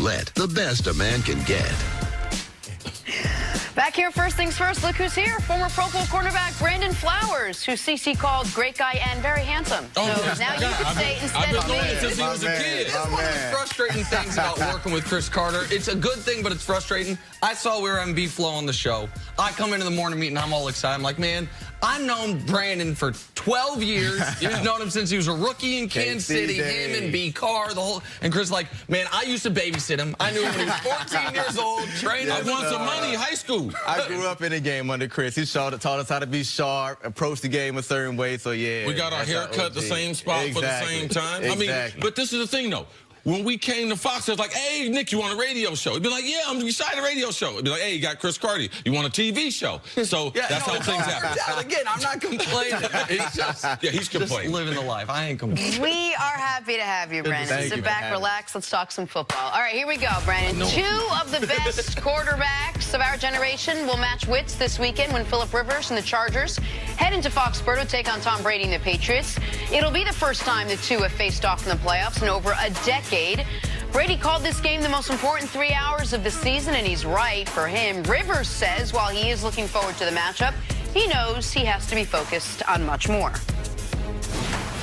Gillette, the best a man can get. Back here, first things first, look who's here. Former Pro Bowl cornerback Brandon Flowers, who CC called great guy and very handsome. So now you can say instead of me. I've been knowing since he was a kid. It's one of the frustrating things about working with Chris Carter. It's a good thing, but it's frustrating. I saw we were having B-Flow on the show. I come into the morning meeting, I'm all excited. I'm like, man, I've known Brandon for 12 years. You've known him since he was a rookie in Kansas City, him and B. Carr, the whole. And Chris like, man, I used to babysit him. I knew him when he was 14 years old, trained him. I won some money in high school. I grew up in the game under Chris. He taught us how to be sharp, approach the game a certain way. So, yeah. We got our hair cut the same spot for the same time. I mean, but this is the thing, though. When we came to Fox, it was like, hey, Nick, you want a radio show? He'd be like, yeah, I'm excited a radio show. It'd be like, hey, you got Chris Carter. You want a TV show? So that's how things happen. Again, I'm not complaining. It's just, he's complaining. Just living the life. I ain't complaining. We are happy to have you, Brandon. Sit back, relax. Let's talk some football. All right, here we go, Brandon. Two of the best quarterbacks of our generation will match wits this weekend when Phillip Rivers and the Chargers head into Foxborough to take on Tom Brady and the Patriots. It'll be the first time the two have faced off in the playoffs in over a decade. Brady called this game the most important 3 hours of the season, and he's right. For him, Rivers says while he is looking forward to the matchup, he knows he has to be focused on much more.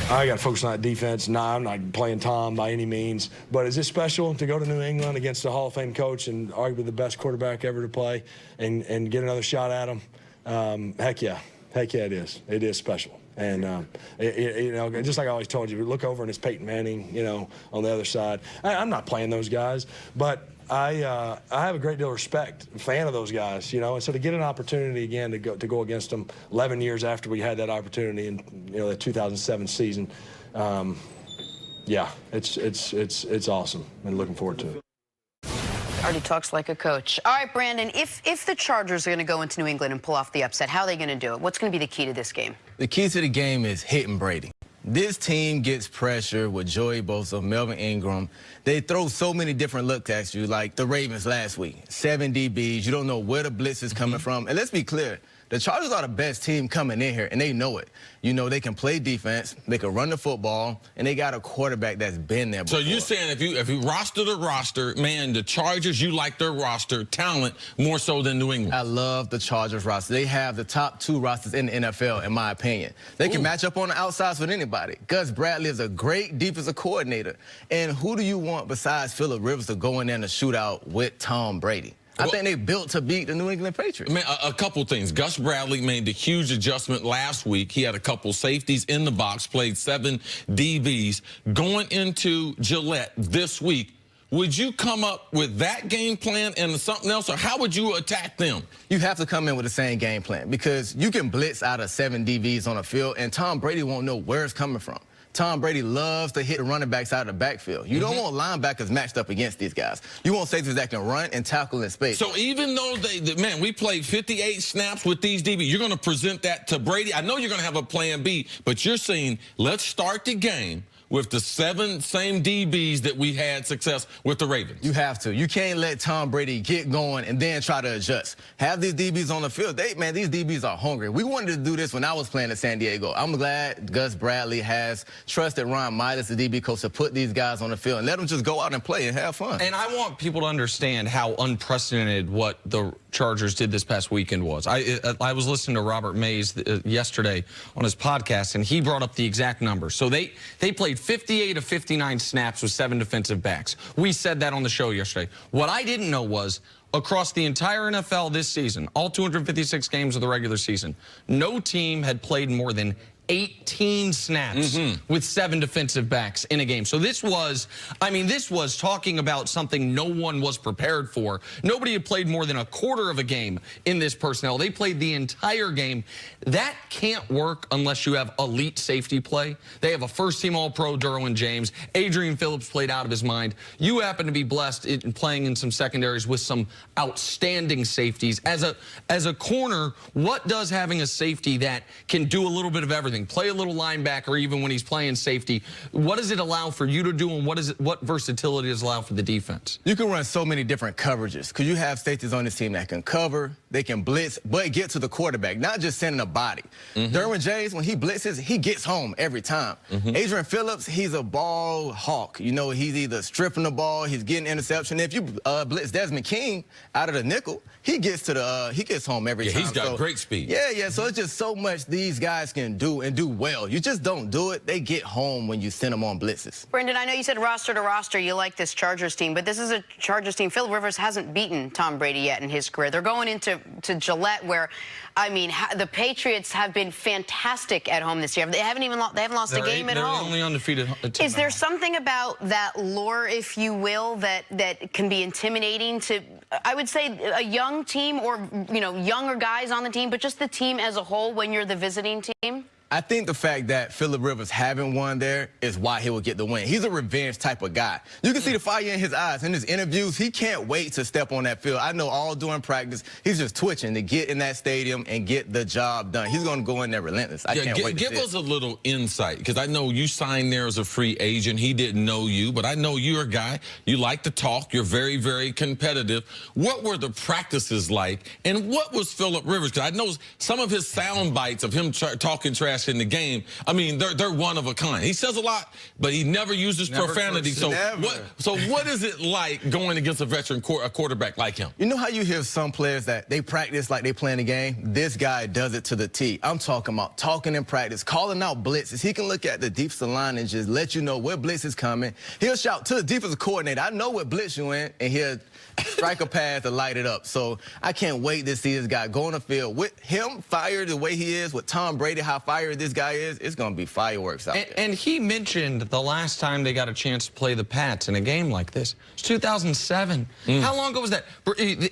I got to focus on that defense. Nah, I'm not playing Tom by any means. But is it special to go to New England against a Hall of Fame coach and arguably the best quarterback ever to play and get another shot at him? Heck yeah. Heck yeah, it is. It is special. And, you know, just like I always told you, look over and it's Peyton Manning, you know, on the other side. I'm not playing those guys, but I have a great deal of respect, fan of those guys, you know. And so to get an opportunity again to go against them 11 years after we had that opportunity in, you know, the 2007 season, yeah, it's awesome and looking forward to it. Already talks like a coach. All right, Brandon, if the Chargers are going to go into New England and pull off the upset, how are they going to do it? What's going to be the key to this game? The key to the game is hitting Brady. This team gets pressure with Joey Bosa, Melvin Ingram. They throw so many different looks at you, like the Ravens last week. 7 DBs. You don't know where the blitz is coming from. And let's be clear. The Chargers are the best team coming in here, and they know it. You know, they can play defense, they can run the football, and they got a quarterback that's been there before. So you're saying if you roster the roster, man, the Chargers, you like their roster talent more so than New England? I love the Chargers roster. They have the top 2 rosters in the NFL, in my opinion. They can match up on the outsides with anybody. Gus Bradley is a great defensive coordinator. And who do you want besides Phillip Rivers to go in there in a shootout with Tom Brady? I think they built to beat the New England Patriots. Man, a couple things. Gus Bradley made the huge adjustment last week. He had a couple safeties in the box, played 7 DBs. Going into Gillette this week, would you come up with that game plan and something else, or how would you attack them? You have to come in with the same game plan because you can blitz out of 7 DBs on the field, and Tom Brady won't know where it's coming from. Tom Brady loves to hit the running backs out of the backfield. You don't want linebackers matched up against these guys. You want safeties that can run and tackle in space. So even though man, we played 58 snaps with these DBs, you're going to present that to Brady. I know you're going to have a plan B, but you're saying let's start the game with the 7 same DBs that we had success with the Ravens. You have to. You can't let Tom Brady get going and then try to adjust. Have these DBs on the field. Man, these DBs are hungry. We wanted to do this when I was playing at San Diego. I'm glad Gus Bradley has trusted Ron Midas, the DB coach, to put these guys on the field and let them just go out and play and have fun. And I want people to understand how unprecedented what the Chargers did this past weekend was. I was listening to Robert Mays yesterday on his podcast, and he brought up the exact number. So they played 58 of 59 snaps with 7 defensive backs. We said that on the show yesterday. What I didn't know was across the entire NFL this season, all 256 games of the regular season, no team had played more than 18 snaps with 7 defensive backs in a game. So this was, I mean, this was talking about something no one was prepared for. Nobody had played more than a quarter of a game in this personnel. They played the entire game. That can't work unless you have elite safety play. They have a first-team All-Pro, Derwin James. Adrian Phillips played out of his mind. You happen to be blessed in playing in some secondaries with some outstanding safeties. As a corner, what does having a safety that can do a little bit of everything? running, play a little linebacker even when he's playing safety. What does it allow for you to do, and what versatility does it allow for the defense? You can run so many different coverages because you have safeties on this team that can cover, they can blitz, but get to the quarterback, not just sending a body. Derwin James, when he blitzes, he gets home every time. Adrian Phillips, he's a ball hawk. You know, he's either stripping the ball, he's getting interception. If you blitz Desmond King out of the nickel, he gets home every time. He's got great speed. Yeah, so it's just so much these guys can do and do well. You just don't do it. They get home when you send them on blitzes. Brendan, I know you said roster to roster, you like this Chargers team, but this is a Chargers team. Philip Rivers hasn't beaten Tom Brady yet in his career. They're going into Gillette, where, I mean, the Patriots have been fantastic at home this year. They haven't lost a game at home. They're only undefeated. Is there something about that lure, if you will, that can be intimidating to, I would say, a young team, or, you know, younger guys on the team, but just the team as a whole when you're the visiting team? I think the fact that Philip Rivers haven't won there is why he will get the win. He's a revenge type of guy. You can see the fire in his eyes. In his interviews, he can't wait to step on that field. I know all during practice, he's just twitching to get in that stadium and get the job done. He's going to go in there relentless. I can't wait to see it. Give us a little insight, because I know you signed there as a free agent. He didn't know you, but I know you're a guy. You like to talk. You're very, very competitive. What were the practices like, and what was Philip Rivers? Because I know some of his sound bites of him talking trash in the game, I mean, they're one of a kind. He says a lot, but he never uses profanity. So what is it like going against a veteran quarterback like him? You know how you hear some players that they practice like they playing the game? This guy does it to the T. I'm talking about talking in practice, calling out blitzes. He can look at the defensive line and just let you know what blitz is coming. He'll shout to the defensive coordinator, I know what blitz you in, and he'll strike a pass to light it up. So I can't wait to see this guy go on the field. With him fired the way he is, with Tom Brady, how fired this guy is, it's going to be fireworks out there. And he mentioned the last time they got a chance to play the Pats in a game like this. It's 2007. How long ago was that?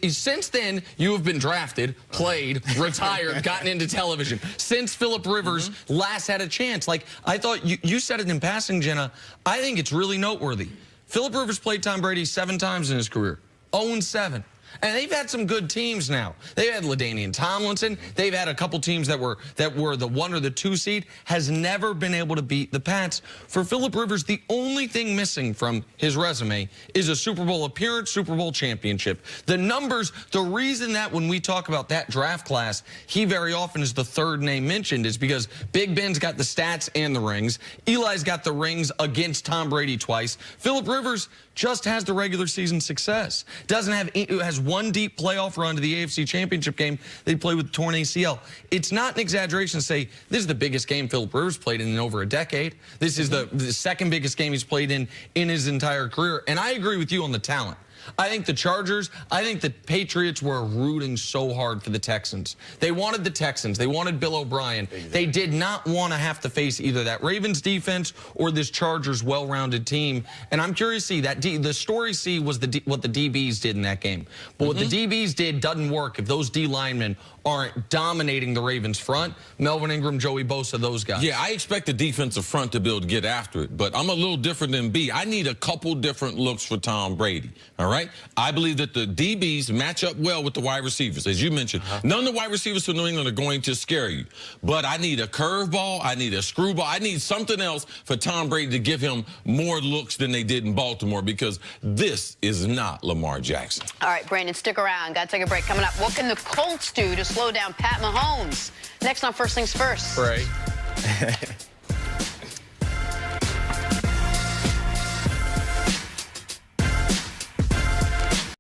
Since then, you have been drafted, played, retired, gotten into television. Since Philip Rivers last had a chance. Like, I thought you said it in passing, Jenna. I think it's really noteworthy. Philip Rivers played Tom Brady 7 times in his career. 0-7. And they've had some good teams now. They've had LaDainian Tomlinson. They've had a couple teams that were the 1 or the 2 seed. Has never been able to beat the Pats. For Philip Rivers, the only thing missing from his resume is a Super Bowl appearance, Super Bowl championship. The numbers, the reason that when we talk about that draft class, he very often is the third name mentioned is because Big Ben's got the stats and the rings. Eli's got the rings against Tom Brady twice. Philip Rivers just has the regular season success. Has one deep playoff run to the AFC Championship game. They play with torn ACL. It's not an exaggeration to say this is the biggest game Philip Rivers played in over a decade. This is the second biggest game he's played in his entire career. And I agree with you on the talent. I think the Chargers, I think the Patriots were rooting so hard for the Texans. They wanted the Texans. They wanted Bill O'Brien. Exactly. They did not want to have to face either that Ravens defense or this Chargers well-rounded team. And I'm curious to see that the story C was what the DBs did in that game. But what the DBs did doesn't work if those D linemen aren't dominating the Ravens front. Melvin Ingram, Joey Bosa, those guys. Yeah, I expect the defensive front to be able to get after it, but I'm a little different than B. I need a couple different looks for Tom Brady, all right? I believe that the DBs match up well with the wide receivers, as you mentioned. None of the wide receivers for New England are going to scare you, but I need a curveball, I need a screwball, I need something else for Tom Brady to give him more looks than they did in Baltimore, because this is not Lamar Jackson. All right, Brandon, stick around. Got to take a break. Coming up, what can the Colts do to slow down Pat Mahomes? Next on First Things First. Right.